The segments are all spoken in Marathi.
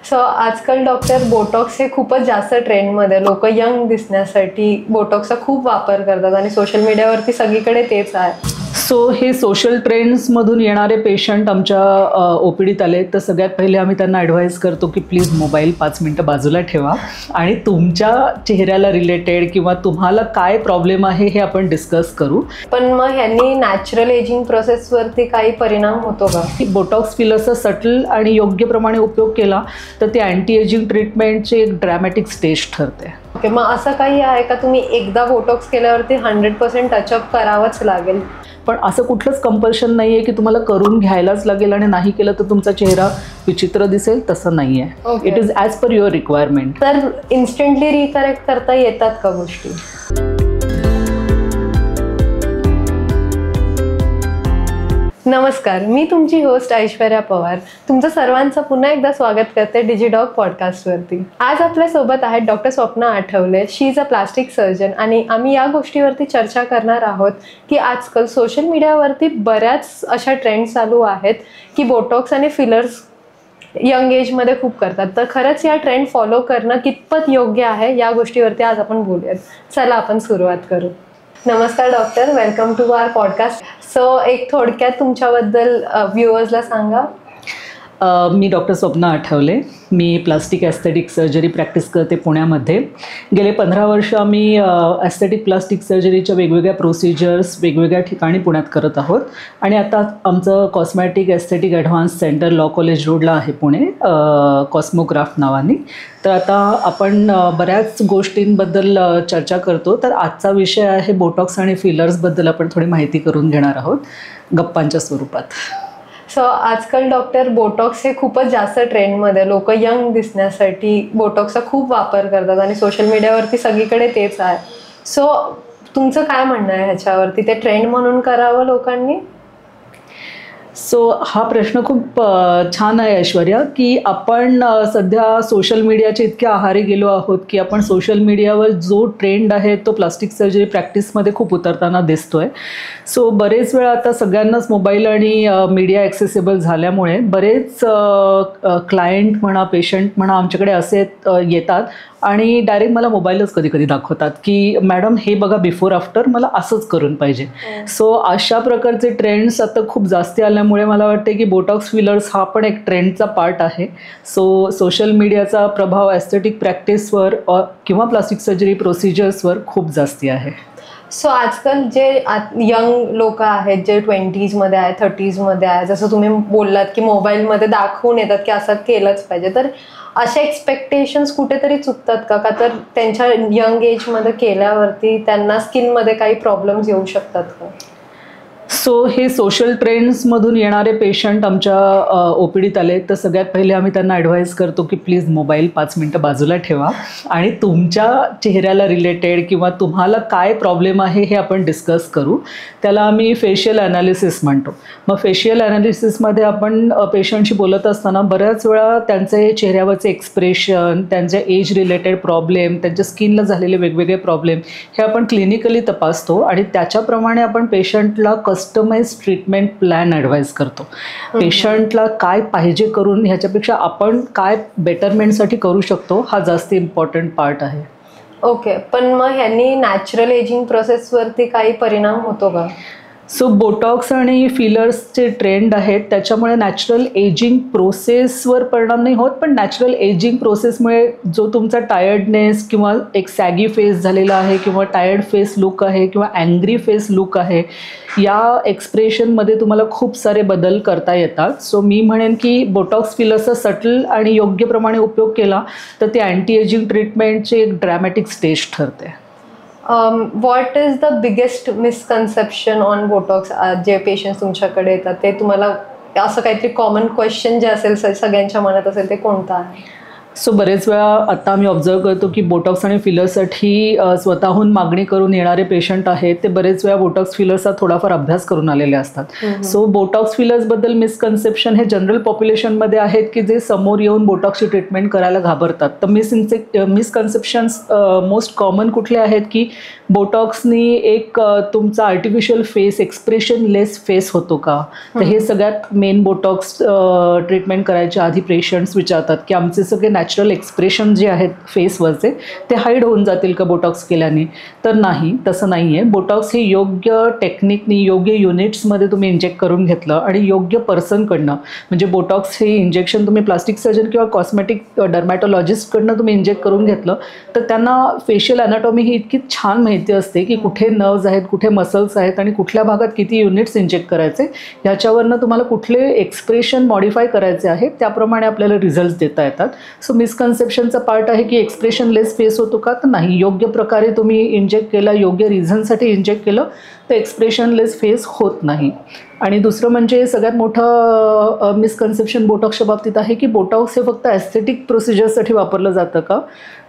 सो आजकाल डॉक्टर बोटॉक्स हे खूपच जास्त ट्रेंडमध्ये, लोक यंग दिसण्यासाठी बोटॉक्सचा खूप वापर करतात आणि सोशल मीडियावरती सगळीकडे तेच आहे. सो हे सोशल ट्रेंड्समधून येणारे पेशंट आमच्या OPDत आले तर सगळ्यात पहिले आम्ही त्यांना ॲडवाईस करतो की प्लीज मोबाईल 5 मिनटं बाजूला ठेवा आणि तुमच्या चेहऱ्याला रिलेटेड किंवा तुम्हाला काय प्रॉब्लेम आहे हे आपण डिस्कस करू. पण मग ह्यांनी नॅचरल एजिंग प्रोसेसवरती काही परिणाम होतो का? बोटॉक्स फिलरचा सटल आणि योग्य प्रमाणे उपयोग केला तर ते अँटी एजिंग ट्रीटमेंटची एक ड्रॅमॅटिक स्टेज ठरते. ओके, मग असं काही आहे का तुम्ही एकदा बोटॉक्स केल्यावरती 100% टचअप करावंच लागेल? पण असं कुठलंच कंपल्शन नाही आहे की तुम्हाला करून घ्यायलाच लागेल आणि नाही केलं तर तुमचा चेहरा विचित्र दिसेल, तसं नाही आहे. It is as per your requirement. तर इन्स्टंटली रिकरेक्ट करता येतात का गोष्टी? नमस्कार, मी तुमची होस्ट ऐश्वर्या पवार. तुमचं सर्वांचं पुन्हा एकदा स्वागत करते डिजिडॉग पॉडकास्टवरती. आज आपल्यासोबत आहेत doctor Swapna Athawale. She is a plastic surgeon आणि आम्ही या गोष्टीवरती चर्चा करणार आहोत की आजकाल सोशल मीडियावरती बऱ्याच अशा ट्रेंड चालू आहेत की बोटॉक्स आणि फिलर्स यंग एजमध्ये खूप करतात. तर खरंच या ट्रेंड फॉलो करणं कितपत योग्य आहे या गोष्टीवरती आज आपण बोलूयात. चला आपण सुरुवात करू. नमस्कार doctor, welcome to our podcast. So एक थोडक्यात तुमच्याबद्दल व्ह्युअर्सला सांगा. मी डॉक्टर स्वप्ना आठवले. मी प्लास्टिक ॲस्थेटिक सर्जरी प्रॅक्टिस करते पुण्यामध्ये. गेले 15 वर्ष आम्ही ॲस्थेटिक प्लास्टिक सर्जरीच्या वेगवेगळ्या प्रोसिजर्स वेगवेगळ्या ठिकाणी पुण्यात करत आहोत आणि आता आमचं cosmetic aesthetic advance centre law college रोडला आहे पुणे, कॉस्मोग्राफ नावाने. तर आता आपण बऱ्याच गोष्टींबद्दल चर्चा करतो. तर आजचा विषय आहे बोटॉक्स आणि फिलर्सबद्दल आपण थोडी माहिती करून घेणार आहोत गप्पांच्या स्वरूपात. सो आजकाल डॉक्टर बोटॉक्स हे खूपच जास्त ट्रेंडमध्ये, लोक यंग दिसण्यासाठी बोटॉक्सचा खूप वापर करतात आणि सोशल मीडियावरती सगळीकडे तेच आहे. सो तुमचं काय म्हणणं आहे ह्याच्यावरती? ते ट्रेंड म्हणून करावं लोकांनी? सो हा प्रश्न खूप छान आहे ऐश्वर्या, की आपण सध्या सोशल मीडियाच्या इतक्या आहारी गेलो आहोत की आपण सोशल मीडियावर जो ट्रेंड आहे तो प्लास्टिक सर्जरी प्रॅक्टिसमध्ये खूप उतरताना दिसतो आहे. सो बरेच वेळा आता सगळ्यांनाच मोबाईल आणि मीडिया ॲक्सेसिबल झाल्यामुळे बरेच क्लायंट म्हणा, पेशंट म्हणा आमच्याकडे असे येतात आणि डायरेक्ट मला मोबाईलच कधी कधी दाखवतात की मॅडम हे बघा बिफोर आफ्टर, मला असंच करून पाहिजे. सो अशा प्रकारचे ट्रेंड्स आता खूप जास्त आल्यामुळे मला वाटते की बोटॉक्स फिलर्स हा पण एक ट्रेंडचा पार्ट आहे. सो सोशल मीडियाचा प्रभाव ॲस्थेटिक प्रॅक्टिसवर किंवा प्लास्टिक सर्जरी प्रोसिजर्सवर खूप जास्ती आहे. सो आजकाल जे यंग लोक आहेत, जे 20sमध्ये आहे, 30sमध्ये आहे, जसं तुम्ही बोललात की मोबाईलमध्ये दाखवून येतात की असं केलंच पाहिजे, तर अशा एक्सपेक्टेशन्स कुठेतरी चुकतात का? तर त्यांच्या यंग एजमध्ये केल्यावरती त्यांना स्किनमध्ये काही प्रॉब्लेम्स येऊ शकतात का? सो हे सोशल ट्रेंड्समधून येणारे पेशंट आमच्या OPDत आले तर सगळ्यात पहिले आम्ही त्यांना ॲडवाईस करतो की प्लीज मोबाईल 5 मिनटं बाजूला ठेवा आणि तुमच्या चेहऱ्याला रिलेटेड किंवा तुम्हाला काय प्रॉब्लेम आहे हे आपण डिस्कस करू. त्याला आम्ही फेशियल ॲनालिसिस म्हणतो. मग फेशियल ॲनालिसिसमध्ये आपण पेशंटशी बोलत असताना बऱ्याच वेळा त्यांचे चेहऱ्यावरचे एक्सप्रेशन, त्यांचे एज रिलेटेड प्रॉब्लेम, त्यांच्या स्किनला झालेले वेगवेगळे प्रॉब्लेम हे आपण क्लिनिकली तपासतो आणि त्याच्याप्रमाणे आपण पेशंटला कस्टमाइज ट्रीटमेंट प्लॅन ॲडवाईस करतो. पेशंटला काय पाहिजे करून ह्याच्यापेक्षा आपण काय बेटरमेंटसाठी करू शकतो हा जास्त इम्पॉर्टंट पार्ट आहे. ओके, पण मग ह्यांनी नॅचरल एजिंग प्रोसेसवरती काही परिणाम होतो का? सो बोटॉक्स आणि फिलर्सचे ट्रेंड आहेत त्याच्यामुळे नॅचरल एजिंग प्रोसेसवर परिणाम नाही होत, पण नॅचरल एजिंग प्रोसेसमुळे जो तुमचा टायर्डनेस किंवा एक सॅगी फेस झालेला आहे किंवा टायर्ड फेस लुक आहे किंवा अँग्री फेस लुक आहे, या एक्सप्रेशनमध्ये तुम्हाला खूप सारे बदल करता येतात. सो मी म्हणेन की बोटॉक्स फिलरचा सटल आणि योग्य प्रमाणे उपयोग केला तर ते अँटी एजिंग ट्रीटमेंटची एक ड्रॅमॅटिक स्टेज ठरते. What is the biggest misconception on Botox? जे पेशंट्स तुमच्याकडे येतात ते तुम्हाला असं काहीतरी कॉमन क्वेश्चन जे असेल सगळ्यांच्या मनात असेल ते कोणतं आहे? सो बरेच वेळा आता आम्ही ऑब्झर्व करतो की बोटॉक्स आणि फिलरसाठी स्वतःहून मागणी करून येणारे पेशंट आहेत ते बरेच वेळा बोटॉक्स फिलर्सचा थोडाफार अभ्यास करून आलेले असतात. सो बोटॉक्स फिलर्सबद्दल मिसकन्सेप्शन हे जनरल पॉप्युलेशनमध्ये आहेत की जे समोर येऊन बोटॉक्सची ट्रीटमेंट करायला घाबरतात. तर मिसकन्सेप्शन्स मोस्ट कॉमन कुठले आहेत की बोटॉक्सनी एक तुमचा आर्टिफिशियल फेस एक्सप्रेशन लेस फेस होतो का. तर हे सगळ्यात मेन बोटॉक्स ट्रीटमेंट करायच्या आधी पेशंट्स विचारतात की आमचे सगळे नॅचरल एक्सप्रेशन जे आहेत फेसवरचे ते हाईड होऊन जातील का बोटॉक्स केल्याने. तर नाही, तसं नाही आहे. बोटॉक्स हे योग्य टेक्निकनी योग्य युनिट्समध्ये तुम्ही इंजेक्ट करून घेतलं आणि योग्य पर्सनकडनं, म्हणजे बोटॉक्स हे इंजेक्शन तुम्ही प्लास्टिक सर्जन किंवा कॉस्मेटिक डर्मॅटॉलॉजिस्टकडनं तुम्ही इंजेक्ट करून घेतलं तर त्यांना फेशियल अनाटॉमी ही इतकी छान माहिती असते की कुठे नर्व्ज आहेत, कुठे मसल्स आहेत आणि कुठल्या भागात किती युनिट्स इंजेक्ट करायचे, ह्याच्यावरनं तुम्हाला कुठले एक्सप्रेशन मॉडिफाय करायचे आहेत त्याप्रमाणे आपल्याला रिझल्ट्स देता येतात. सो मिसकन्सेप्शनचा पार्ट आहे की एक्सप्रेशन लेस फेस होतो का. तर नाही, योग्य प्रकारे तुम्ही इंजेक्ट केला, योग्य रिझनसाठी इंजेक्ट केलं तर एक्सप्रेशन लेस फेस होत नाही. आणि दुसरं म्हणजे सगळ्यात मोठं मिसकन्सेप्शन बोटॉक्सच्या बाबतीत आहे की बोटॉक्स हे फक्त ॲस्थेटिक प्रोसिजरसाठी वापरलं जातं का.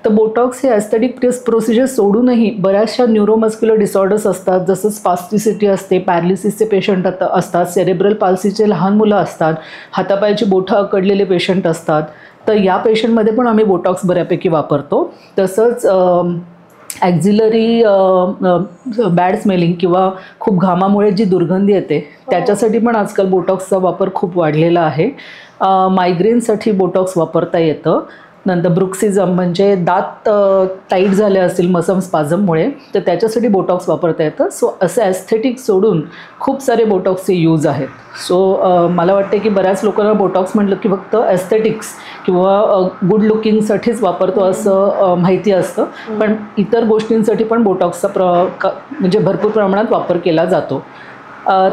तर बोटॉक्स हे ॲस्थेटिक प्रोसिजर सोडूनही बऱ्याचशा न्यूरोमस्क्युलर डिसऑर्डर्स असतात, जसं स्पास्टिसिटी असते, पॅरालिसिसचे पेशंट असतात, सेरेब्रल पाल्सीचे लहान मुलं असतात, हातापायाची बोटं अकडलेले पेशंट असतात. तर या पेशंटमध्ये पण आम्ही बोटॉक्स बऱ्यापैकी वापरतो. तसंच ॲक्झिलरी बॅड स्मेलिंग किंवा खूप घामामुळे जी दुर्गंधी येते त्याच्यासाठी पण आजकाल बोटॉक्सचा वापर खूप वाढलेला आहे. मायग्रेनसाठी बोटॉक्स वापरता येतं. नंतर ब्रुक्सिझम म्हणजे दात टाईट झाले असतील मसम स्पाझममुळे तर त्याच्यासाठी बोटॉक्स वापरता येतं. सो असे ॲस्थेटिक सोडून खूप सारे बोटॉक्सचे यूज आहेत. सो मला वाटते की बऱ्याच लोकांना बोटॉक्स म्हटलं की फक्त ॲस्थेटिक्स किंवा गुड लुकिंगसाठीच वापरतो असं माहिती असतं, पण इतर गोष्टींसाठी पण बोटॉक्सचा म्हणजे भरपूर प्रमाणात वापर केला जातो.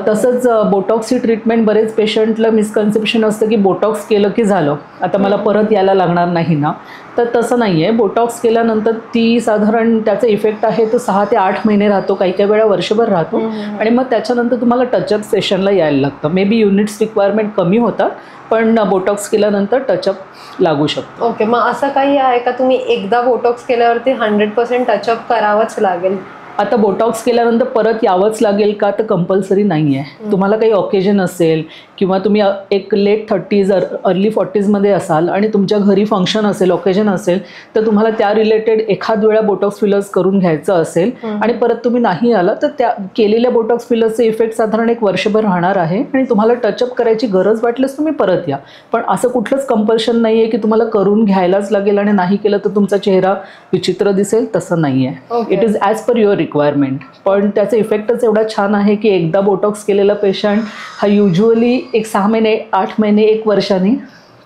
तसंच बोटॉक्सची ट्रीटमेंट बरेच पेशंटला मिसकन्सेप्शन असतं की बोटॉक्स केलं की झालं, आता मला परत यायला लागणार नाही ना. तर तसं नाही आहे. बोटॉक्स केल्यानंतर ती साधारण त्याचा इफेक्ट आहे तो 6 ते 8 महिने राहतो, काही काही वेळा वर्षभर राहतो आणि मग त्याच्यानंतर तुम्हाला टचअप सेशनला यायला लागतं. मे बी युनिट्स रिक्वायरमेंट कमी होतात पण बोटॉक्स केल्यानंतर टचअप लागू शकतो. ओके, मग असं काही आहे का तुम्ही एकदा बोटॉक्स केल्यावरती 100% टचअप करावंच लागेल? आता बोटॉक्स केल्यानंतर परत यावंच लागेल का तर कंपल्सरी नाही आहे. तुम्हाला काही ऑकेजन असेल किंवा तुम्ही एक लेट 30s अर्ली 40sमध्ये असाल आणि तुमच्या घरी फंक्शन असेल, ऑकेजन असेल तर तुम्हाला त्या रिलेटेड एखाद वेळा बोटॉक्स फिलर्स करून घ्यायचं असेल आणि परत तुम्ही नाही आला तर त्या केलेल्या बोटॉक्स फिलर्सचे इफेक्ट साधारण 1 वर्षभर राहणार आहे आणि तुम्हाला टचअप करायची गरज वाटल्यास तुम्ही परत या. पण असं कुठलंच कंपल्शन नाही आहे की तुम्हाला करून घ्यायलाच लागेल आणि नाही केलं तर तुमचा चेहरा विचित्र दिसेल, तसं नाही आहे. It is as per your requirement. पण त्याचा इफेक्टच एवढा छान आहे की एकदा बोटॉक्स केलेला पेशंट हा युज्युअली 6 महिने, 8 महिने, 1 वर्षाने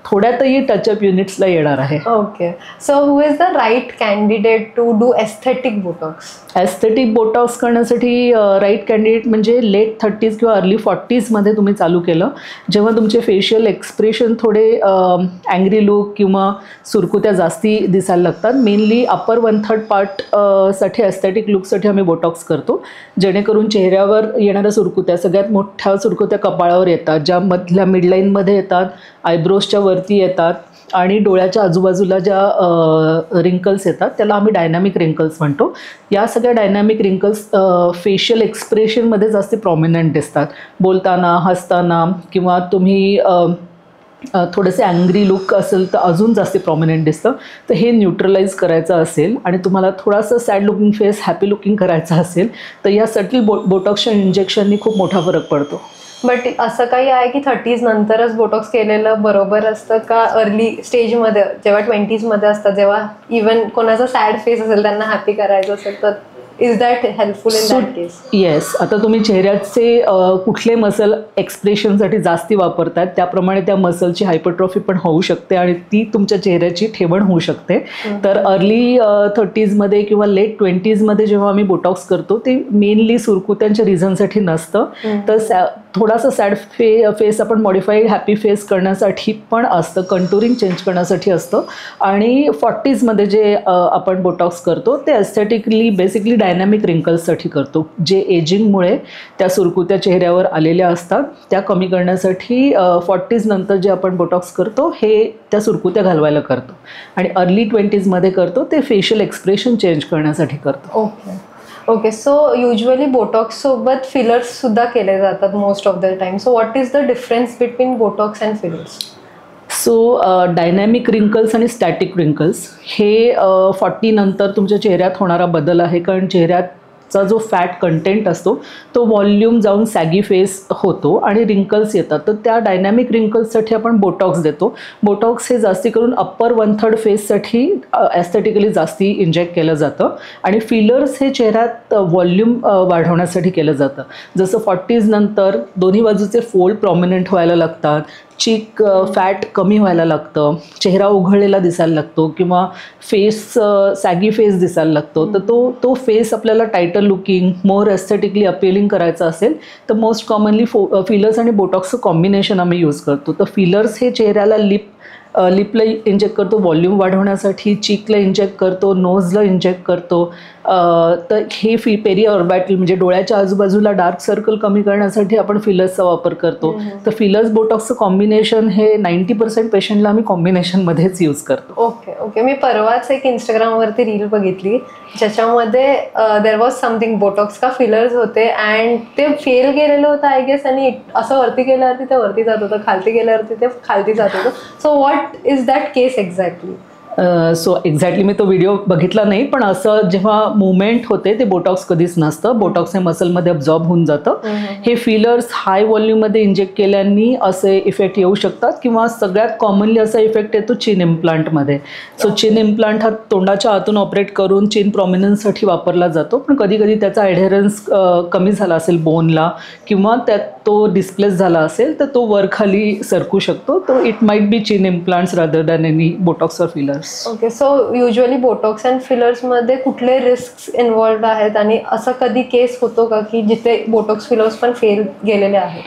थोड्यातही टचअप युनिट्सला येणार आहे. Okay, so who is the right candidate to do aesthetic Botox? Aesthetic Botox करण्यासाठी राईट कॅन्डिडेट म्हणजे लेट 30s किंवा अर्ली 40sमध्ये तुम्ही चालू केलं, जेव्हा तुमचे फेशियल एक्सप्रेशन थोडे अँग्री लुक किंवा सुरकुत्या जास्ती दिसायला लागतात. मेनली अपर 1/3 पार्ट साठी एस्थेटिक लुकसाठी आम्ही बोटॉक्स करतो, जेणेकरून चेहऱ्यावर येणाऱ्या सुरकुत्या, सगळ्यात मोठ्या सुरकुत्या कपाळावर येतात, ज्या मधल्या मिडलाईनमध्ये येतात, आयब्रोजच्या वरती येतात आणि डोळ्याच्या आजूबाजूला ज्या रिंकल्स येतात त्याला आम्ही डायनॅमिक रिंकल्स म्हणतो. या सगळ्या डायनॅमिक रिंकल्स फेशियल एक्सप्रेशनमध्ये जास्त प्रॉमिनंट दिसतात. बोलताना, हसताना किंवा तुम्ही थोडेसे अँग्री लुक असेल तर अजून जास्त प्रॉमिनंट दिसतं. तर हे न्यूट्रलाइज करायचं असेल आणि तुम्हाला थोडासा sad looking face happy looking करायचं असेल तर या सटल बोटॉक्सच्या इंजेक्शननी खूप मोठा फरक पडतो. बट असं काही आहे की 30s नंतरच बोटॉक्स केलेलं बरोबर असतं का अर्ली स्टेजमध्ये, जेव्हा 20sमध्ये असतं, जेव्हा इवन कोणाचा सॅड फेस असेल त्यांना हॅपी करायचं असेल तर is that helpful in that case? Yes. आता तुम्ही चेहऱ्याचे कुठले मसल एक्सप्रेशनसाठी जास्ती वापरतात त्याप्रमाणे त्या मसलची हायपरट्रॉफी पण होऊ शकते आणि ती तुमच्या चेहऱ्याची ठेवण होऊ शकते. तर अर्ली 30sमध्ये किंवा लेट 20sमध्ये जेव्हा आम्ही बोटॉक्स करतो ते मेनली सुरकुत्यांच्या रिझनसाठी नसतं, तर थोडासा सॅड फेस आपण मॉडिफाईड हॅपी फेस करण्यासाठी पण असतं, कंटुरिंग चेंज करण्यासाठी असतं. आणि 40sमध्ये जे आपण बोटॉक्स करतो ते एस्थेटिकली बेसिकली डायनॅमिक रिंकल्ससाठी करतो, जे एजिंगमुळे त्या सुरकुत्या चेहऱ्यावर आलेल्या असतात त्या कमी करण्यासाठी 40s नंतर जे आपण बोटॉक्स करतो हे त्या सुरकुत्या घालवायला करतो. आणि अर्ली 20sमध्ये करतो ते फेशियल एक्सप्रेशन चेंज करण्यासाठी करतो. ओके सो युजली बोटॉक्स सोबत फिलर्स सुद्धा केले जातात most of the time. So what is the difference between Botox and fillers? So dynamic wrinkles आणि स्टॅटिक रिंकल्स हे 40 नंतर तुमच्या चेहऱ्यात होणारा बदल आहे, कारण चेहऱ्याचा जो फॅट कंटेंट असतो तो व्हॉल्यूम जाऊन सॅगी फेस होतो आणि रिंकल्स येतात. तर त्या डायनॅमिक रिंकल्ससाठी आपण बोटॉक्स देतो. बोटॉक्स हे जास्ती करून अप्पर 1/3 फेससाठी ॲस्थेटिकली जास्ती इंजेक्ट केलं जातं आणि फिलर्स हे चेहऱ्यात व्हॉल्यूम वाढवण्यासाठी केलं जातं. जसं 40s नंतर दोन्ही बाजूचे फोल्ड प्रॉमिनंट व्हायला लागतात, चीक फॅट कमी व्हायला लागतं, चेहरा उघडलेला दिसायला लागतो किंवा फेस सॅगी फेस दिसायला लागतो. तर तो फेस आपल्याला titre looking more aesthetically appealing करायचं असेल तर मोस्ट कॉमनली फिलर्स आणि बोटॉक्सचं कॉम्बिनेशन आम्ही यूज करतो. तर फिलर्स हे चेहऱ्याला लिपला इंजेक्ट करतो व्हॉल्यूम वाढवण्यासाठी, चीकला इंजेक्ट करतो, नोजला इंजेक्ट करतो. तर हे पेरी ऑर्बिटल म्हणजे डोळ्याच्या आजूबाजूला डार्क सर्कल कमी करण्यासाठी आपण फिलर्सचा वापर करतो. तर फिलर्स बोटॉक्सचं कॉम्बिनेशन हे 90% पेशंटला आम्ही कॉम्बिनेशनमध्येच यूज करतो. ओके मी परवाच एक इंस्टाग्रामवरती रील बघितली ज्याच्यामध्ये देर वॉज समथिंग बोटॉक्स का फिलर्स होते अँड ते फेल गेलेलं होतं आय गेस, आणि असं वरती गेल्यावरती ते वरती जात होतं, खालती गेल्यावरती ते खालती जात होतं. So what is that case exactly? So exactly मी तो व्हिडिओ बघितला नाही, पण असं जेव्हा मुवमेंट होते ते बोटॉक्स कधीच नसतं. बोटॉक्स हे मसलमध्ये अब्झॉर्ब होऊन जातं. हे फिलर्स हाय व्हॉल्यूममध्ये इंजेक्ट केल्याने असे इफेक्ट येऊ शकतात किंवा सगळ्यात कॉमनली असा इफेक्ट येतो चिन इम्प्लांटमध्ये. सो चिन इम्प्लांट हा तोंडाच्या आतून ऑपरेट करून चिन प्रॉमिनन्ससाठी वापरला जातो, पण कधी कधी त्याचा ॲडहेरन्स कमी झाला असेल बोनला किंवा त्यात तो डिस्प्लेस झाला असेल तर तो वरखाली सरकू शकतो. तो it might be chin implants rather than any botox or fillers. Okay so usually botox and फिलर्समध्ये कुठले रिस्क इन्व्हॉल्व्ड आहेत आणि असं कधी केस होतो का की जिथे बोटॉक्स फिलर्स पण फेल गेलेले आहेत?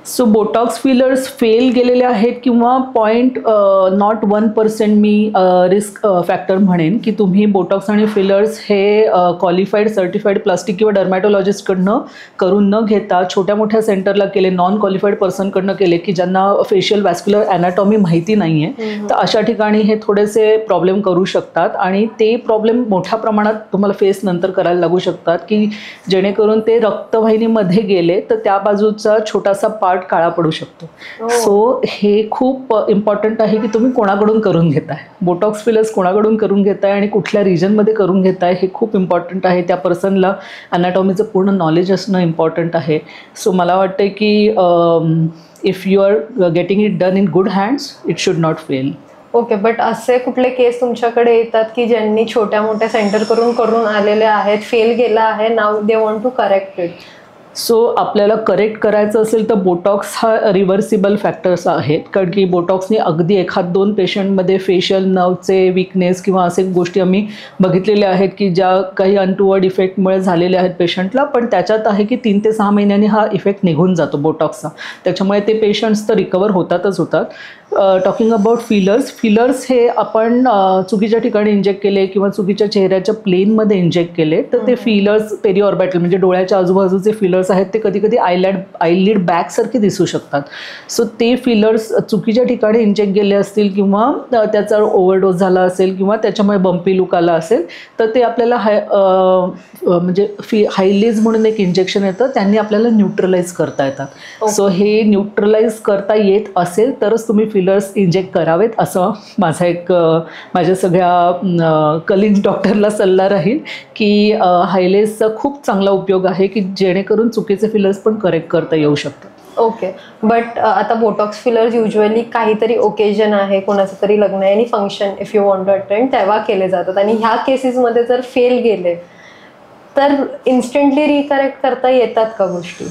सो बोटॉक्स फिलर्स फेल गेलेले आहेत किंवा 0.01% मी रिस्क फॅक्टर म्हणेन की तुम्ही बोटॉक्स आणि फिलर्स हे क्वालिफाईड सर्टिफाईड प्लास्टिक किंवा डर्मॅटॉलॉजिस्टकडनं करून न घेता छोट्या मोठ्या सेंटरला केले, नॉन क्वालिफाईड पर्सनकडनं केले की ज्यांना फेशियल वॅस्क्युलर ॲनाटॉमी माहिती नाही आहे, तर अशा ठिकाणी हे थोडेसे प्रॉब्लेम करू शकतात आणि ते प्रॉब्लेम मोठ्या प्रमाणात तुम्हाला फेस नंतर करायला लागू शकतात की जेणेकरून ते रक्तवाहिनीमध्ये गेले तर त्या बाजूचा छोटासा पार्ट काळा पडू शकतो. सो हे खूप इम्पॉर्टंट आहे की तुम्ही कोणाकडून करून घेताय, बोटॉक्स फिलर्स कोणाकडून करून घेताय आणि कुठल्या रिजनमध्ये करून घेताय हे खूप इम्पॉर्टंट आहे. त्या पर्सनला अनाटॉमीचं पूर्ण नॉलेज असणं इम्पॉर्टंट आहे. सो मला वाटतं की if you are getting it done in good hands it should not fail. Okay but असे कुठले केस तुमच्याकडे येतात की ज्यांनी छोट्या मोठ्या सेंटर करून आलेले आहेत, फेल गेला आहे, now they want to correct it? So आपल्याला करेक्ट करायचं असेल तर बोटॉक्स हा रिव्हर्सिबल फॅक्टर्स आहेत, कारण की बोटॉक्सने अगदी 1-2 पेशंटमध्ये फेशियल नर्वचे विकनेस किंवा असे गोष्टी आम्ही बघितलेल्या आहेत की ज्या काही अनटुवर्ड इफेक्टमुळे झालेल्या आहेत पेशंटला, पण त्याच्यात आहे की 3 ते 6 महिन्यांनी हा इफेक्ट निघून जातो बोटॉक्सचा. त्याच्यामुळे ते पेशंट्स तर रिकवर होतातच होतात. टॉकिंग अबाउट फिलर्स हे आपण चुकीच्या ठिकाणी इंजेक्ट केले किंवा चुकीच्या चेहऱ्याच्या प्लेनमध्ये इंजेक्ट केले तर ते फिलर्स पेरी ऑर्बिटल म्हणजे डोळ्याच्या आजूबाजूचे फिलर्स आहेत ते कधी कधी आयलिड बॅकसारखे दिसू शकतात. सो ते फिलर्स चुकीच्या ठिकाणी इंजेक्ट गेले असतील किंवा त्याचा ओव्हरडोस झाला असेल किंवा त्याच्यामुळे बंपी लुक आला असेल तर ते आपल्याला म्हणजे हायलीज म्हणून एक इंजेक्शन येतं, त्यांनी आपल्याला न्यूट्रलाइज करता येतात. सो हे न्यूट्रलाइज करता येत असेल तरच तुम्ही फिलर्स इंजेक्ट करावेत असं माझ्या सगळ्या कलिग्स डॉक्टरला सल्ला राहील की हायलेजचा खूप चांगला उपयोग आहे की जेणेकरून चुकीचे फिलर्स पण करेक्ट करता येऊ शकतात. ओके बट आता बोटॉक्स फिलर्स युजली काहीतरी ओकेजन आहे, कोणाचं तरी लग्न आहे आणि function if you want to attend तेव्हा केले जातात आणि ह्या केसेसमध्ये जर फेल गेले तर इन्स्टंटली रिकरेक्ट करता येतात का गोष्टी?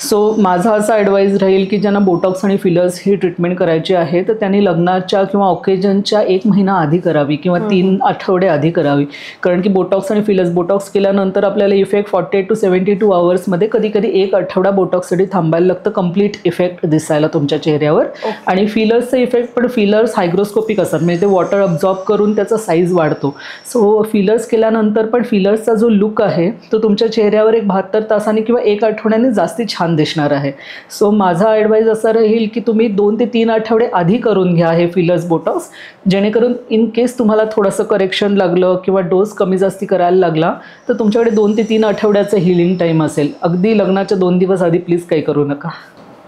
सो माझा असा ॲडवाईज राहील की ज्यांना बोटॉक्स आणि फिलर्स ही ट्रीटमेंट करायची आहे तर त्यांनी लग्नाच्या किंवा ऑकेजनच्या 1 महिना आधी करावी किंवा 3 आठवडे आधी करावी. कारण की बोटॉक्स आणि फिलर्स, बोटॉक्स केल्यानंतर आपल्याला इफेक्ट 48 to 72 आवर्समध्ये, कधी कधी 1 आठवडा बोटॉक्ससाठी थांबायला लागतं कम्प्लीट इफेक्ट दिसायला तुमच्या चेहऱ्यावर. आणि फिलर्सचा इफेक्ट पण, फिलर्स हायग्रोस्कोपिक असतात म्हणजे ते वॉटर अब्झॉर्ब करून त्याचा साईज वाढतो. सो फिलर्स केल्यानंतर पण फिलर्सचा जो लुक आहे तो तुमच्या चेहऱ्यावर एक 72 तासांनी किंवा 1 आठवड्याने जास्ती छान दिसणार आहे. सो माझा ॲडवाईज असा राहील की तुम्ही 2 ते 3 आठवडे आधी करून घ्या हे फिलर्स बोटॉक्स, जेणेकरून इन केस तुम्हाला थोडंसं करेक्शन लागलं किंवा डोस कमी जास्ती करायला लागला तर तुमच्याकडे 2 ते 3 आठवड्याचं हिलिंग टाईम असेल. अगदी लग्नाच्या 2 दिवस आधी प्लीज काही करू नका.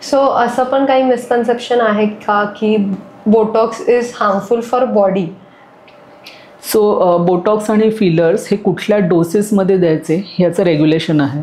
सो असं पण काही मिसकन्सेप्शन आहे का की Botox is harmful for body? So Botox आणि फिलर्स हे कुठल्या डोसेसमध्ये द्यायचे ह्याचं रेग्युलेशन आहे.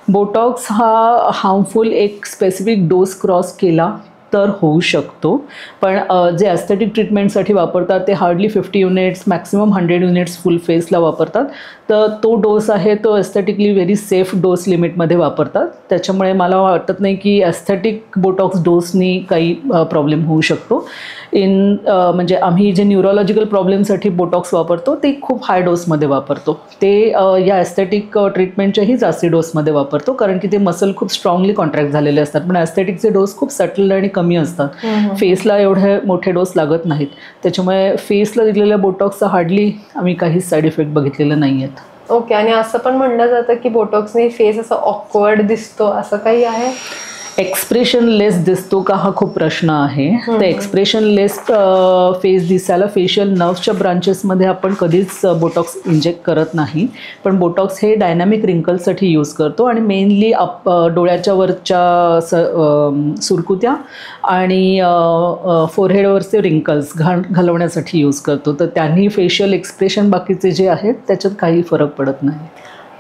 बोटॉक्स हा हार्मफुल एक स्पेसिफिक डोस क्रॉस केला तर होऊ शकतो, पण जे ॲस्थेटिक ट्रीटमेंटसाठी वापरतात ते hardly 50 units maximum 100 units full फेसला वापरतात. तर तो डोस आहे तो ॲस्थेटिकली व्हेरी सेफ डोस लिमिटमध्ये वापरतात. त्याच्यामुळे मला वाटत नाही की ॲस्थेटिक बोटॉक्स डोसनी काही प्रॉब्लेम होऊ शकतो. म्हणजे आम्ही जे न्यूरोलॉजिकल प्रॉब्लेमसाठी बोटॉक्स वापरतो ते खूप हाय डोसमध्ये वापरतो, ते या ॲस्थेटिक ट्रीटमेंटच्याही जास्ती डोसमध्ये वापरतो, कारण की ते मसल खूप स्ट्रॉंगली कॉन्ट्रॅक्ट झालेले असतात. पण ॲस्थेटिकचे डोस खूप सटल आणि कमी असतात. फेसला एवढे मोठे डोस लागत नाहीत. त्याच्यामुळे फेसला दिलेल्या बोटॉक्सचा हार्डली आम्ही काहीच साईड इफेक्ट बघितलेले नाही आहेत. ओके. आणि असं पण म्हणलं जातं की बोटॉक्सने फेस असं ऑकवर्ड दिसतो, असं काही आहे? एक्सप्रेशनलेस दिसतो का हा खूप प्रश्न आहे. तर एक्सप्रेशनलेस फेस दिसायला फेशियल नर्व्सच्या ब्रांचेसमध्ये आपण कधीच बोटॉक्स इंजेक्ट करत नाही. पण बोटॉक्स हे डायनॅमिक रिंकल्ससाठी यूज करतो आणि मेनली डोळ्याच्या वरच्या सुरकुत्या आणि फोरहेडवरचे रिंकल्स घालवण्यासाठी यूज करतो. तर त्यांनी फेशियल एक्सप्रेशन बाकीचे जे आहेत त्याच्यात काही फरक पडत नाही.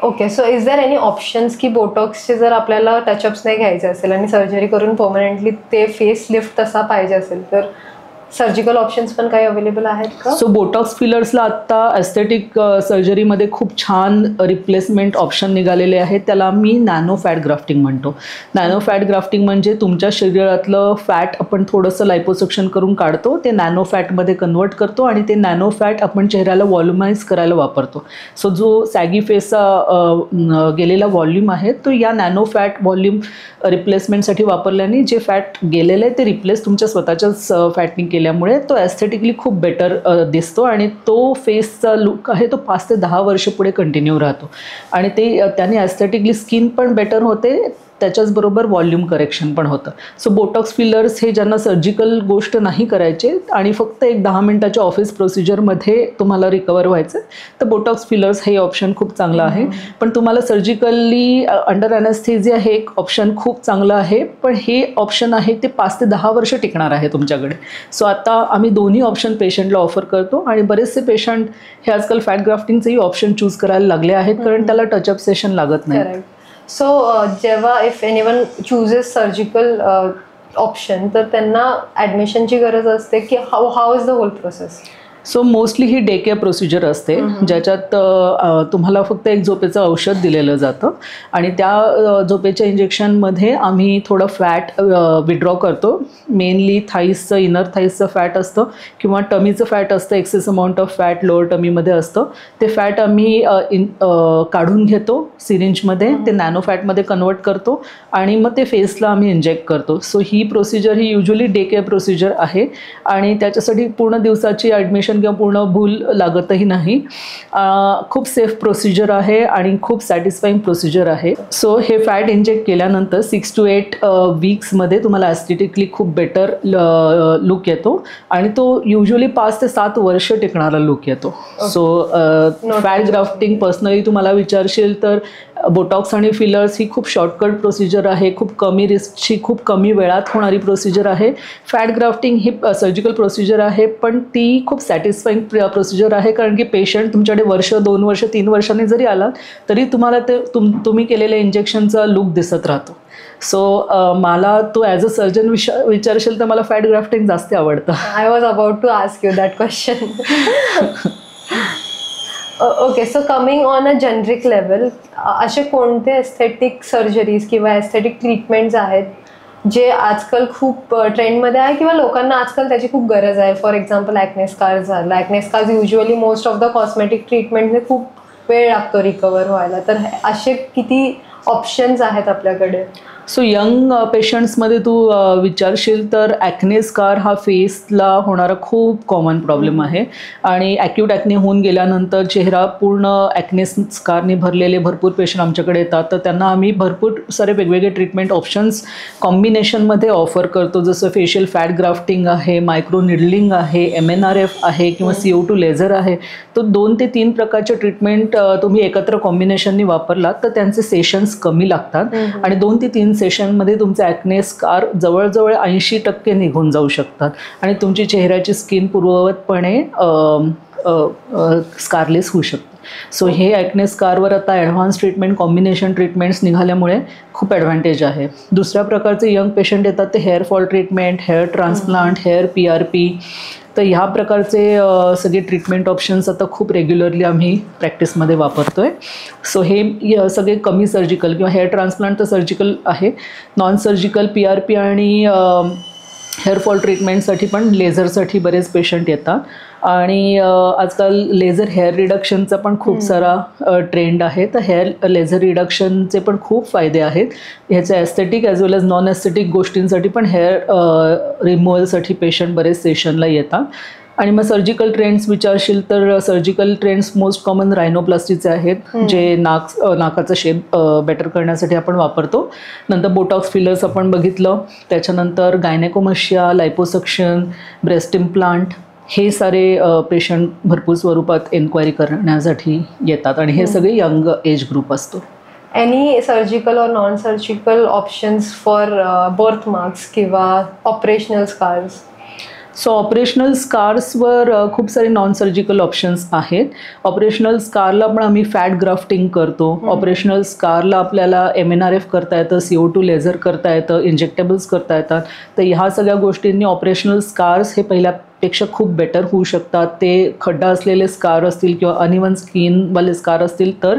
Okay. So is there any options की बोटॉक्सचे जर आपल्याला टचअप्स नाही घ्यायचे असेल आणि सर्जरी करून परमनंटली ते फेस लिफ्ट तसा पाहिजे असेल तर सर्जिकल ऑप्शन्स पण काही अवेलेबल आहेत का? सो बोटॉक्स फिलर्सला आत्ता ॲस्थेटिक सर्जरीमध्ये खूप छान रिप्लेसमेंट ऑप्शन निघालेले आहेत. त्याला मी नॅनो फॅट ग्राफ्टिंग म्हणतो. नॅनो फॅट ग्राफ्टिंग म्हणजे तुमच्या शरीरातलं फॅट आपण थोडंसं लायपोसक्शन करून काढतो, ते नॅनो फॅटमध्ये कन्वर्ट करतो आणि ते नॅनो फॅट आपण चेहऱ्याला व्हॉल्युमाइज करायला वापरतो. सो जो सॅगी फेसचा गेलेला व्हॉल्यूम आहे तो या नॅनो फॅट व्हॉल्यूम रिप्लेसमेंटसाठी वापरल्याने जे फॅट गेलेलं आहे ते रिप्लेस तुमच्या स्वतःच्याच फॅटनी केल्यामुळे तो ॲस्थेटिकली खूप बेटर दिसतो आणि तो फेसचा लुक आहे तो 5 ते 10 वर्ष पुढे कंटिन्यू राहतो आणि त्याने ॲस्थेटिकली स्किन पण बेटर होते, त्याच्याचबरोबर व्हॉल्यूम करेक्शन पण होतं. सो बोटॉक्स फिलर्स हे ज्यांना सर्जिकल गोष्ट नाही करायचे आणि फक्त एक 10 मिनिटाच्या ऑफिस प्रोसिजरमध्ये तुम्हाला रिकवर व्हायचं तर बोटॉक्स फिलर्स हे ऑप्शन खूप चांगलं आहे. पण तुम्हाला सर्जिकली अंडर ॲनेस्थेसिया हे एक ऑप्शन खूप चांगलं आहे, पण हे ऑप्शन आहे ते 5 ते 10 वर्ष टिकणार आहे तुमच्याकडे. सो आता आम्ही दोन्ही ऑप्शन पेशंटला ऑफर करतो आणि बरेचसे पेशंट हे आजकाल फॅट ग्राफ्टिंगचेही ऑप्शन चूज करायला लागले आहेत कारण त्याला टचअप सेशन लागत नाही. सो जेव्हा if anyone chooses surgical option तर त्यांना ॲडमिशनची गरज असते की how is the whole process? So mostly ही डे केअर प्रोसिजर असते ज्याच्यात तुम्हाला फक्त एक झोपेचं औषध दिलेलं जातं आणि त्या झोपेच्या इंजेक्शनमध्ये आम्ही थोडं फॅट विड्रॉ करतो. मेनली थाईसचं, इनर थाईसचं फॅट असतं किंवा टमीचं फॅट असतं, excess amount of fat lower टमीमध्ये असतं. ते फॅट आम्ही काढून घेतो सिरिंजमध्ये, ते नॅनो फॅटमध्ये कन्वर्ट करतो आणि मग ते फेसला आम्ही इंजेक्ट करतो. सो ही प्रोसिजर ही युजली डे केअर प्रोसिजर आहे आणि त्याच्यासाठी पूर्ण दिवसाची ॲडमिशन किंवा पूर्ण भूल लागतही नाही. खूप सेफ प्रोसिजर आहे आणि खूप सॅटिस्फाईंग प्रोसिजर आहे. सो हे फॅट इंजेक्ट केल्यानंतर 6 to 8 वीक्समध्ये तुम्हाला ॲस्थेटिकली खूप बेटर लुक येतो आणि तो युजली 5 ते 7 वर्ष टिकणारा लुक येतो. सो फॅट ग्राफ्टिंग पर्सनली तुम्हाला विचारशील तर बोटॉक्स आणि फिलर्स ही खूप शॉर्टकट प्रोसिजर आहे, खूप कमी रिस्कची, खूप कमी वेळात होणारी प्रोसिजर आहे. फॅट ग्राफ्टिंग ही सर्जिकल प्रोसिजर आहे पण ती खूप सॅटिस्फाईंग प्रोसिजर आहे कारण की पेशंट तुमच्याकडे वर्ष, 2 वर्ष, 3 वर्षांनी जरी आलात तरी तुम्हाला ते तुम्ही केलेल्या इंजेक्शनचा लुक दिसत राहतो. सो मला तो ॲज अ सर्जन विचारशील तर मला फॅट ग्राफ्टिंग जास्त आवडतं. I was about to ask you that question. Okay, so coming on a generic level, असे कोणते एस्थेटिक सर्जरीज किंवा एस्थेटिक ट्रीटमेंट्स आहेत जे आजकाल खूप ट्रेंडमध्ये आहे किंवा लोकांना आजकाल त्याची खूप गरज आहे? फॉर एक्झाम्पल ॲक्ने स्कार झालं. Acne scar usually most of the cosmetic ट्रीटमेंटने खूप वेळ लागतो रिकवर व्हायला, तर असे किती ऑप्शन्स आहेत आपल्याकडे? सो यंग पेशंट्समध्ये तू विचारशील तर ॲक्ने स्कार हा फेसला होणारा खूप कॉमन प्रॉब्लेम आहे आणि ॲक्यूट ॲक्ने होऊन गेल्यानंतर चेहरा पूर्ण ॲक्ने स्कारने भरलेले भरपूर पेशंट आमच्याकडे येतात. तर त्यांना आम्ही भरपूर सारे वेगवेगळे ट्रीटमेंट ऑप्शन्स कॉम्बिनेशनमध्ये ऑफर करतो, जसं फेशियल फॅट ग्राफ्टिंग आहे, मायक्रो निडलिंग आहे, MNRF आहे किंवा CO2 लेझर आहे. तो 2 ते 3 प्रकारचे ट्रीटमेंट तुम्ही एकत्र कॉम्बिनेशननी वापरलात तर त्यांचे सेशन्स कमी लागतात आणि 2 ते 3 सेशनमध्ये तुमचे ॲक्ने स्कार जवळजवळ 80% निघून जाऊ शकतात आणि तुमची चेहऱ्याची स्किन पूर्ववतपणे स्कारलेस होऊ शकते. सो हे ॲक्ने स्कारवर आता ॲडव्हान्स ट्रीटमेंट कॉम्बिनेशन ट्रीटमेंट्स निघाल्यामुळे खूप ॲडव्हान्टेज आहे. दुसऱ्या प्रकारचे यंग पेशंट येतात ते hair fall treatment, hair transplant, hair PRP. तर ह्या प्रकारचे सगळे ट्रीटमेंट ऑप्शन्स आता खूप रेग्युलरली आम्ही प्रॅक्टिसमध्ये वापरतो आहे. सो हे सगळे कमी सर्जिकल किंवा हेअर ट्रान्सप्लांट तर सर्जिकल आहे, नॉन सर्जिकल PRP आणि हेअर फॉल ट्रीटमेंटसाठी पण लेझरसाठी बरेच पेशंट येतात आणि आजकाल लेझर हेअर रिडक्शनचा पण खूप सारा ट्रेंड आहे. तर हेअर लेझर रिडक्शनचे पण खूप फायदे आहेत. ह्याच्या एस्थेटिक ॲज वेल एज नॉन एस्थेटिक गोष्टींसाठी पण हेअर रिमूव्हलसाठी पेशंट बरेच सेशनला येतात. आणि मग सर्जिकल ट्रेंड्स विचारशील तर सर्जिकल ट्रेंड्स मोस्ट कॉमन रायनोप्लास्टीचे आहेत, जे नाकाचा शेप बेटर करण्यासाठी आपण वापरतो. नंतर बोटॉक्स फिलर्स आपण बघितलं, त्याच्यानंतर गायनेकोमॅस्टिया, लायपोसक्शन, ब्रेस्ट इम्प्लांट, हे सारे पेशंट भरपूर स्वरूपात एन्क्वायरी करण्यासाठी येतात आणि हे सगळे यंग एज ग्रुप असतो. एनी सर्जिकल और non surgical options for birth marks किंवा ऑपरेशनल स्कार्स? सो ऑपरेशनल स्कार्सवर खूप सारे नॉन सर्जिकल ऑप्शन्स आहेत. ऑपरेशनल स्कारला पण आम्ही फॅट ग्राफ्टिंग करतो. ऑपरेशनल स्कारला आपल्याला MNRF करता येतं, CO2 लेझर करता येतं, इंजेक्टेबल्स करता येतात. तर ह्या सगळ्या गोष्टींनी ऑपरेशनल स्कार्स हे पहिल्यापेक्षा खूप बेटर होऊ शकतात. ते खड्डा असलेले स्कार असतील किंवा अनइवन स्किनवाले स्कार असतील तर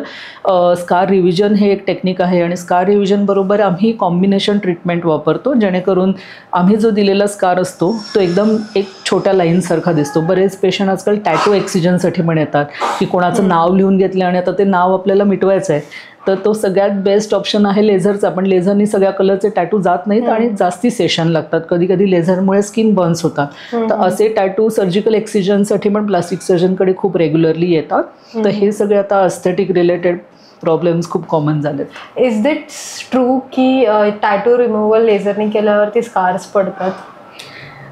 स्कार रिव्हिजन हे एक टेक्निक आहे आणि स्कार रिव्हिजनबरोबर आम्ही कॉम्बिनेशन ट्रीटमेंट वापरतो, जेणेकरून आम्ही जो दिलेला स्कार असतो तो एकदम एक छोट्या लाईनसारखा दिसतो. बरेच पेशंट आजकाल टॅटू एक्सिजनसाठी पण येतात की कोणाचं नाव लिहून घेतलं आणि आता ते नाव आपल्याला मिटवायचं आहे, तर तो सगळ्यात बेस्ट ऑप्शन आहे लेझरचा. पण लेझरनी सगळ्या कलरचे टॅटू जात नाहीत आणि जास्ती सेशन लागतात. कधी कधी लेझरमुळे स्किन बर्न्स होतात. तर असे टॅटू सर्जिकल एक्सिजनसाठी पण प्लास्टिक सर्जनकडे खूप रेग्युलरली येतात. तर हे सगळे आता एस्थेटिक रिलेटेड प्रॉब्लेम्स खूप कॉमन झालेत. इज इट ट्रू की टॅटू रिमूव्हल लेझरने केल्यावरती स्कार्स पडतात?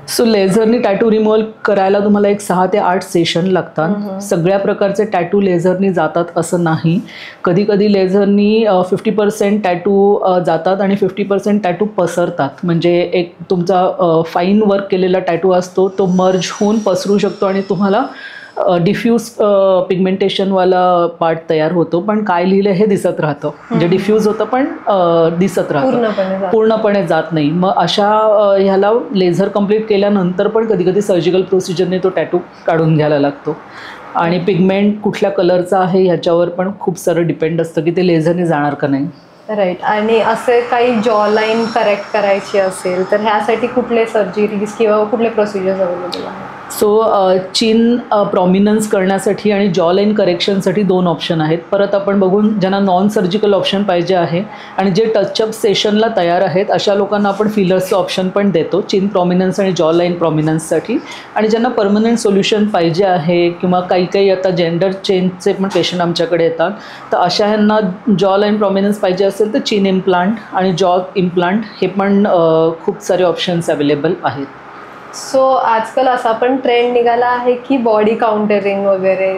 सो लेझरनी टॅटू रिमूव्हल करायला तुम्हाला एक 6 ते 8 सेशन लागतात. सगळ्या प्रकारचे टॅटू लेझरनी जातात असं नाही. कधी कधी लेझरनी 50% टॅटू जातात आणि 50% टॅटू पसरतात. म्हणजे एक तुमचा फाईन वर्क केलेला टॅटू असतो, तो मर्ज होऊन पसरू शकतो आणि तुम्हाला डिफ्यूज पिगमेंटेशनवाला पार्ट तयार होतो. पण काय लिहिलं हे दिसत राहतं, म्हणजे डिफ्यूज होतं पण दिसत राहतं, पूर्णपणे जात नाही. मग अशा ह्याला लेझर कंप्लीट केल्यानंतर पण कधी कधी सर्जिकल प्रोसिजरने तो टॅटू काढून घ्यायला लागतो. आणि पिगमेंट कुठल्या कलरचा आहे ह्याच्यावर पण खूप सारं डिपेंड असतं की ते लेझरने जाणार का नाही. राईट. आणि असे काही जॉ लाईन करेक्ट करायची असेल तर ह्यासाठी कुठले सर्जरीज किंवा कुठले प्रोसिजर्स अवेलेबल आहेत? सो चिन प्रॉमिनन्स करण्यासाठी आणि जॉ लाईन करेक्शनसाठी 2 ऑप्शन आहेत. परत आपण बघून ज्यांना नॉन सर्जिकल ऑप्शन पाहिजे आहे आणि जे टचअप सेशनला तयार आहेत अशा लोकांना आपण फिलर्सचं ऑप्शन पण देतो, चिन प्रॉमिनन्स आणि जॉ लाईन प्रॉमिनन्ससाठी. आणि ज्यांना परमनंट सोल्युशन पाहिजे आहे किंवा काही काही आता जेंडर चेंजचे पण पेशंट आमच्याकडे येतात, तर अशा ह्यांना जॉ लाईन प्रॉमिनन्स पाहिजे असेल तर चिन इम्प्लांट आणि जॉ इम्प्लांट हे पण खूप सारे ऑप्शन्स अवेलेबल आहेत. सो आजकाल असा पण ट्रेंड निघाला आहे की बॉडी काउंटरिंग वगैरे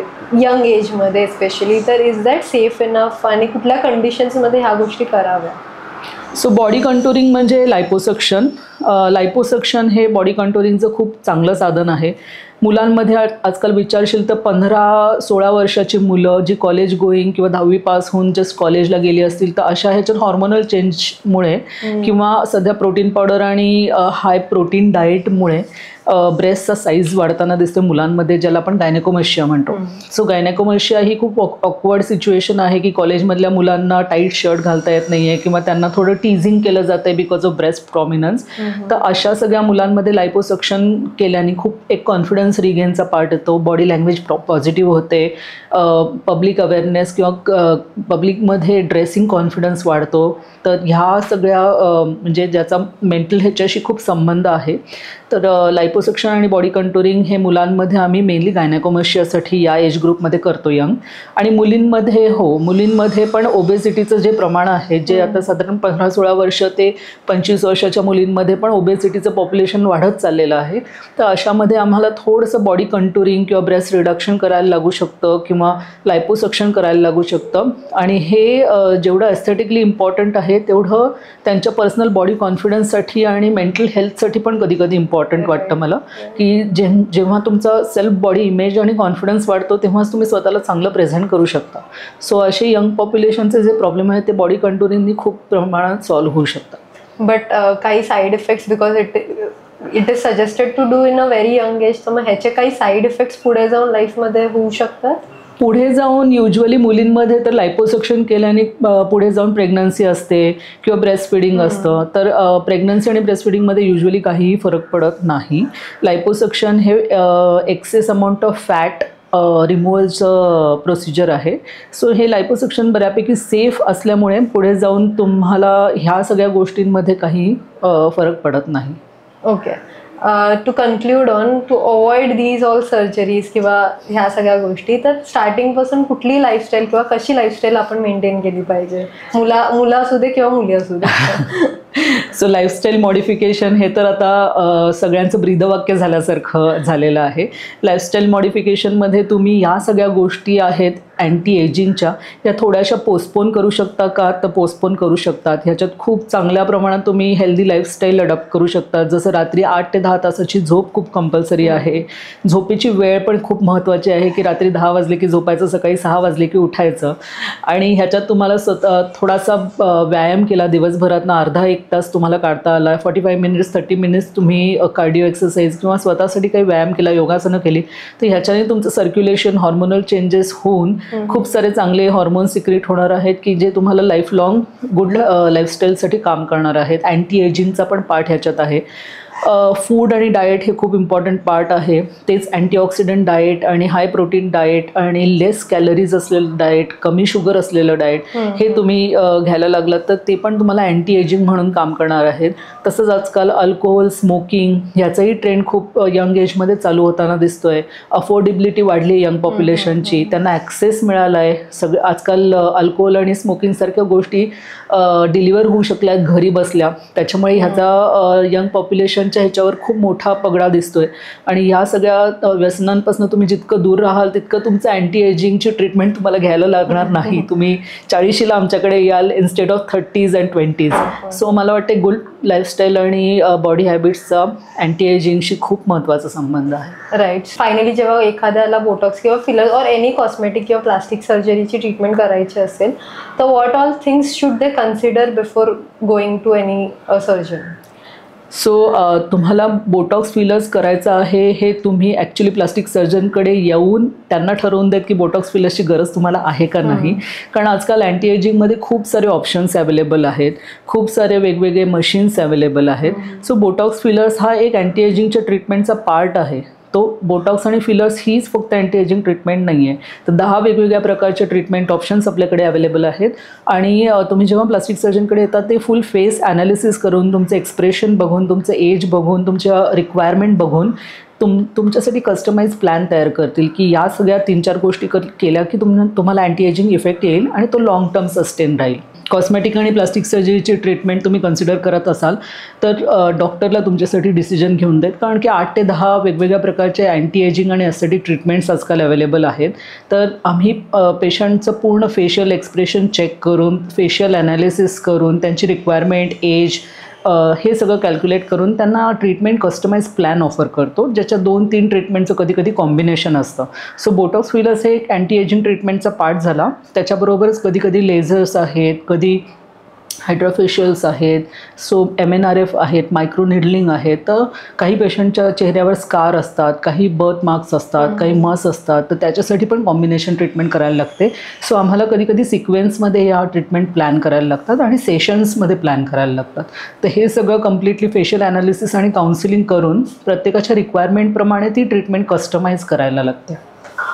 यंग एजमध्ये स्पेशली, तर इज दॅट सेफ इनफ आणि कुठल्या कंडिशन्समध्ये ह्या गोष्टी कराव्या? सो बॉडी कंटुरिंग म्हणजे लायपोसक्शन, लायपोसक्शन हे बॉडी कंट्रोलिंगचं खूप चांगलं साधन आहे. मुलांमध्ये आजकाल विचारशील तर 15-16 वर्षाची मुलं जी कॉलेज गोईंग किंवा 10वी पास होऊन जस्ट कॉलेजला गेली असतील तर अशा ह्याच्यात हॉर्मोनल चेंजमुळे किंवा सध्या प्रोटीन पावडर आणि हाय प्रोटीन डाएटमुळे ब्रेस्टचा साईज वाढताना दिसते मुलांमध्ये, ज्याला आपण गायनेकोमॅस्टिया म्हणतो. सो गायनेकोमॅस्टिया ही खूप ऑकवर्ड सिच्युएशन आहे की कॉलेजमधल्या मुलांना टाईट शर्ट घालता येत नाही आहे किंवा त्यांना थोडं टीझिंग केलं जातं आहे बिकॉज ऑफ ब्रेस्ट प्रॉमिनन्स. तर अशा सगळ्या मुलांमध्ये लायपोसक्शन केल्याने खूप एक कॉन्फिडन्स रिगेनचा पार्ट येतो, बॉडी लँग्वेज पॉझिटिव्ह होते, पब्लिक अवेअरनेस किंवा पब्लिकमध्ये ड्रेसिंग कॉन्फिडन्स वाढतो. तर ह्या सगळ्या म्हणजे ज्याचा मेंटल ह्याच्याशी खूप संबंध आहे. तर लायपोसक्शन आणि बॉडी कंट्रोलिंग हे मुलांमध्ये आम्ही मेनली गायनेकोमॅस्टियासाठी या एज ग्रुपमध्ये करतो यंग. आणि मुलींमध्ये पण ओबेसिटीचं जे प्रमाण आहे जे आता साधारण 15-16 वर्ष ते 25 वर्षाच्या मुलींमध्ये पण ओबेसिटीचं पॉप्युलेशन वाढत चाललेलं आहे. तर अशामध्ये आम्हाला थोडंसं बॉडी कंट्रोलिंग किंवा ब्रेस्ट रिडक्शन करायला लागू शकतं किंवा लायपोसक्शन करायला लागू शकतं. आणि हे जेवढं एस्थेटिकली इम्पॉर्टंट आहे तेवढं त्यांच्या पर्सनल बॉडी कॉन्फिडन्ससाठी आणि मेंटल हेल्थसाठी पण कधी कधी इम्पॉर्टंट वाटतं मला, की जेव्हा तुमचा सेल्फ बॉडी इमेज आणि कॉन्फिडन्स वाढतो तेव्हाच तुम्ही स्वतःला चांगलं प्रेझेंट करू शकता. सो असे यंग पॉप्युलेशनचे जे प्रॉब्लेम आहेत ते बॉडी कंट्रोलिंगनी खूप प्रमाणात सॉल्व्ह होऊ शकतात. बट काही side effects because it is suggested to do in a very young age, तर मग ह्याचे काही साईड इफेक्ट्स पुढे जाऊन लाईफमध्ये होऊ शकतात? पुढे जाऊन युजली मुलींमध्ये तर लायपोसक्शन केल्याने पुढे जाऊन प्रेग्नन्सी असते किंवा ब्रेस्ट फिडिंग असतं. तर प्रेग्नन्सी आणि ब्रेस्ट फिडिंगमध्ये युजली काहीही फरक पडत नाही. लायपोसक्शन हे एक्सेस अमाऊंट ऑफ फॅट रिमूव्हलचं प्रोसिजर आहे. सो हे लायपोसक्शन बऱ्यापैकी सेफ असल्यामुळे पुढे जाऊन तुम्हाला ह्या सगळ्या गोष्टींमध्ये काही फरक पडत नाही. Okay. To conclude on to avoid these all surgeries किंवा ह्या सगळ्या गोष्टी, तर स्टार्टिंगपासून कुठली लाईफस्टाईल किंवा कशी लाईफस्टाईल आपण मेंटेन केली पाहिजे, मुलं असू दे किंवा मुली असू दे? सो लाईफस्टाईल मॉडिफिकेशन हे तर आता सगळ्यांचं ब्रीदवाक्य झाल्यासारखं झालेलं आहे. लाईफस्टाईल मॉडिफिकेशनमध्ये तुम्ही या सगळ्या गोष्टी आहेत अँटी एजिंगच्या, या थोड्याशा पोस्टपोन करू शकता का, तर पोस्टपोन करू शकतात. ह्याच्यात खूप चांगल्या प्रमाणात तुम्ही हेल्दी लाईफस्टाईल अडॉप्ट करू शकता. जसं रात्री 8 ते 10 तासाची झोप खूप कंपल्सरी आहे. झोपेची वेळ पण खूप महत्त्वाची आहे की रात्री 10 वाजले की झोपायचं, सकाळी 6 वाजले की उठायचं. आणि ह्याच्यात तुम्हाला थोडासा व्यायाम केला दिवसभरातनं, अर्धा-1 तास तुम्हाला काढता आला, 45 मिनिट्स 30 मिनिट्स तुम्ही कार्डिओ एक्सरसाइज किंवा स्वतःसाठी काही व्यायाम केला, योगासनं केली, तर ह्याच्याने तुमचं सर्क्युलेशन, हॉर्मोनल चेंजेस होऊन खूप सारे चांगले हॉर्मोन सिक्रेट होणार आहेत की जे तुम्हाला लाईफ लॉंग गुड लाईफस्टाईलसाठी काम करणार आहेत. अँटी एजिंगचा पण पार्ट ह्याच्यात आहे. फूड आणि डाएट हे खूप इम्पॉर्टंट पार्ट आहे. तेच अँटीऑक्सिडंट डाएट आणि हाय प्रोटीन डाएट आणि लेस कॅलरीज असलेलं डाएट, कमी शुगर असलेलं डाएट हे तुम्ही घ्यायला लागलात तर ते पण तुम्हाला अँटी एजिंग म्हणून काम करणार आहेत. तसंच आजकाल अल्कोहोल, स्मोकिंग ह्याचाही ट्रेंड खूप यंग एजमध्ये चालू होताना दिसतोय. अफोर्डेबिलिटी वाढली यंग पॉप्युलेशनची, त्यांना ॲक्सेस मिळाला आहे. आजकाल अल्कोहोल आणि स्मोकिंगसारख्या गोष्टी डिलिव्हर होऊ शकल्या घरी बसल्या. त्याच्यामुळे ह्याचा यंग पॉप्युलेशनच्या ह्याच्यावर खूप मोठा पगडा दिसतोय. आणि ह्या सगळ्या व्यसनांपासून तुम्ही जितकं दूर राहाल तितकं तुमचं अँटी एजिंगची ट्रीटमेंट तुम्हाला घ्यायला लागणार नाही. तुम्ही 40ला आमच्याकडे याल instead of 30s and 20s. So मला वाटते गुड लाईफस्टाईल आणि बॉडी हॅबिट्सचा अँटी एजिंगशी खूप महत्त्वाचा संबंध आहे. राईट. फायनली जेव्हा एखाद्याला बोटॉक्स किंवा फिलर और एनी कॉस्मेटिक किंवा प्लास्टिक सर्जरीची ट्रीटमेंट करायची असेल तर what all things should they consider before going to any surgeon? So तुम्हाला बोटॉक्स फिलर्स करायचं आहे हे तुम्ही ॲक्च्युली प्लास्टिक सर्जनकडे येऊन त्यांना ठरवून देत की बोटॉक्स फिलर्सची गरज तुम्हाला आहे का नाही. कारण आजकाल अँटी एजिंगमध्ये खूप सारे ऑप्शन्स अवेलेबल आहेत, खूप सारे वेगवेगळे मशीन्स अवेलेबल आहेत. सो बोटॉक्स फिलर्स हा एक अँटी एजिंगच्या ट्रीटमेंटचा पार्ट आहे. तो बोटॉक्स आणि फिलर्स हीच फक्त अँटी एजिंग ट्रीटमेंट नाही आहे, तर 10 वेगवेगळ्या प्रकारचे ट्रीटमेंट ऑप्शन्स आपल्याकडे अवेलेबल आहेत. आणि तुम्ही जेव्हा प्लास्टिक सर्जनकडे येतात ते फुल फेस ॲनालिसिस करून, तुमचं एक्सप्रेशन बघून, तुमचं एज बघून, तुमच्या रिक्वायरमेंट बघून तुमच्यासाठी कस्टमाइज प्लॅन तयार करतील की या सगळ्या 3-4 गोष्टी केल्या की तुम्हाला अँटी एजिंग इफेक्ट येईल आणि तो लाँग टर्म सस्टेन राहील. कॉस्मेटिक आणि प्लास्टिक सर्जरीची ट्रीटमेंट तुम्ही कन्सिडर करत असाल तर डॉक्टरला तुमच्यासाठी डिसिजन घेऊन देत, कारण की 8 ते 10 वेगवेगळ्या प्रकारचे अँटी एजिंग आणि एस्थेटिक ट्रीटमेंट्स आजकाल अवेलेबल आहेत. तर आम्ही पेशंटचं पूर्ण फेशियल एक्सप्रेशन चेक करून, फेशियल ॲनालिसिस करून, त्यांची रिक्वायरमेंट, एज, हे सगळं कॅल्क्युलेट करून त्यांना ट्रीटमेंट कस्टमाइज प्लॅन ऑफर करतो, ज्याच्या 2-3 ट्रीटमेंटचं कधी कॉम्बिनेशन असतं. सो बोटॉक्स फिलर्स हे एक अँटी एजिंग ट्रीटमेंटचा पार्ट झाला. त्याच्याबरोबरच कधी लेझर्स आहेत, कधी हायड्रोफेशियल्स आहेत, सो MNRF आहेत, मायक्रो निडलिंग आहेत. तर काही पेशंटच्या चेहऱ्यावर स्कार असतात, काही बर्थ मार्क्स असतात, काही मस असतात, तर त्याच्यासाठी पण कॉम्बिनेशन ट्रीटमेंट करायला लागते. सो आम्हाला कधी सिक्वेन्समध्ये या ट्रीटमेंट प्लॅन करायला लागतात आणि सेशन्समध्ये प्लॅन करायला लागतात. तर हे सगळं कम्प्लिटली फेशियल ॲनालिसिस आणि काउन्सिलिंग करून प्रत्येकाच्या रिक्वायरमेंटप्रमाणे ती ट्रीटमेंट कस्टमाइज करायला लागते.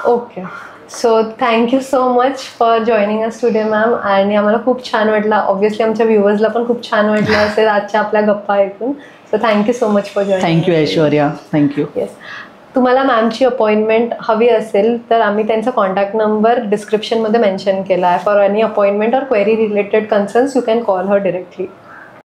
Okay, so thank you so much for joining us today ma'am. आणि आम्हाला खूप छान वाटलं, ऑब्व्हियसली आमच्या व्ह्युअर्सला पण खूप छान वाटलं असेल आजच्या आपल्या गप्पा ऐकून. So thank you so much for joining. Thank you Aishwarya, thank you. Yes, तुम्हाला मॅमची अपॉइंटमेंट हवी असेल तर आम्ही त्यांचा कॉन्टॅक्ट नंबर डिस्क्रिप्शनमध्ये मेन्शन केला आहे. फॉर एनी अपॉइंटमेंट और query related concerns you can call her directly.